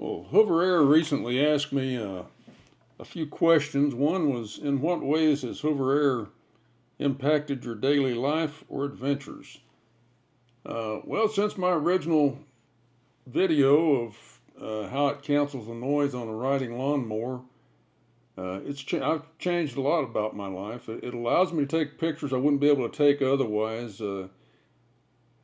Well, Hoverair recently asked me a few questions. One was, in what ways has Hoverair impacted your daily life or adventures? Well, since my original video of how it cancels the noise on a riding lawnmower, I've changed a lot about my life. It allows me to take pictures I wouldn't be able to take otherwise.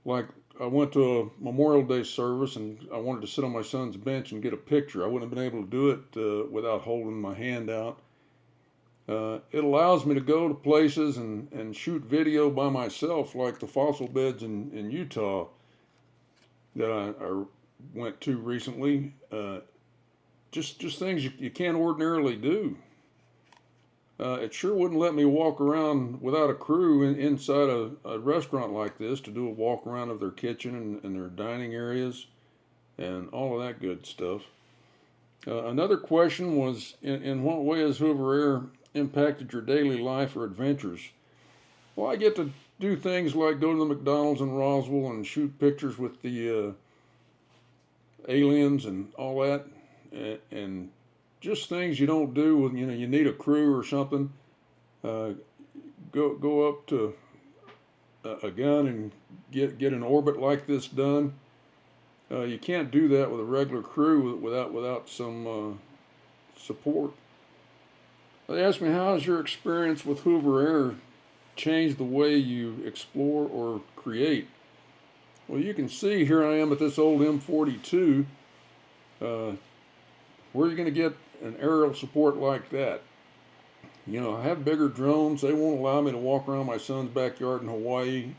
Like I went to a Memorial Day service and I wanted to sit on my son's bench and get a picture. I wouldn't have been able to do it without holding my hand out. It allows me to go to places and shoot video by myself, like the fossil beds in Utah that I went to recently. Just things you can't ordinarily do. It sure wouldn't let me walk around without a crew inside a restaurant like this to do a walk around of their kitchen and their dining areas and all of that good stuff. Another question was, in what way has Hoverair impacted your daily life or adventures? Well, I get to do things like go to the McDonald's in Roswell and shoot pictures with the aliens and all that, and just things you don't do when you need a crew or something. Go up to a gun and get an orbit like this done. You can't do that with a regular crew without some support. They asked me, how has your experience with Hoverair changed the way you explore or create? Well, you can see here I am at this old M42. Where are you going to get an aerial support like that? I have bigger drones. They won't allow me to walk around my son's backyard in Hawaii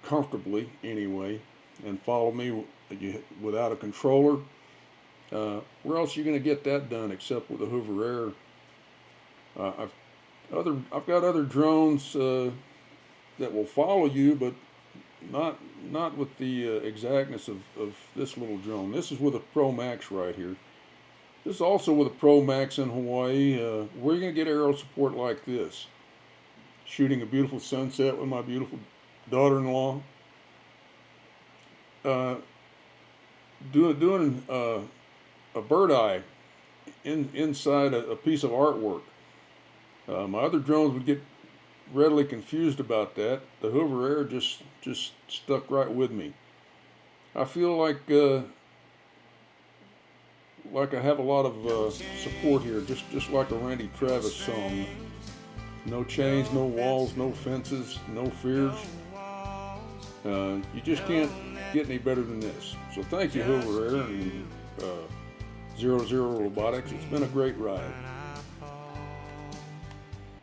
comfortably anyway, and follow me without a controller. Where else are you going to get that done except with a Hoverair? I've got other drones that will follow you, but not with the exactness of this little drone. This is with a Pro Max right here. This is also with a Pro Max in Hawaii. Where are you going to get aerial support like this? Shooting a beautiful sunset with my beautiful daughter-in-law. Doing a bird eye inside a piece of artwork. My other drones would get readily confused about that. The Hoverair just stuck right with me. I feel like I have a lot of support here, just like a Randy Travis song. No chains, no walls, no fences, no fears. You just can't get any better than this. So thank you, Hoverair and 00 Robotics. It's been a great ride.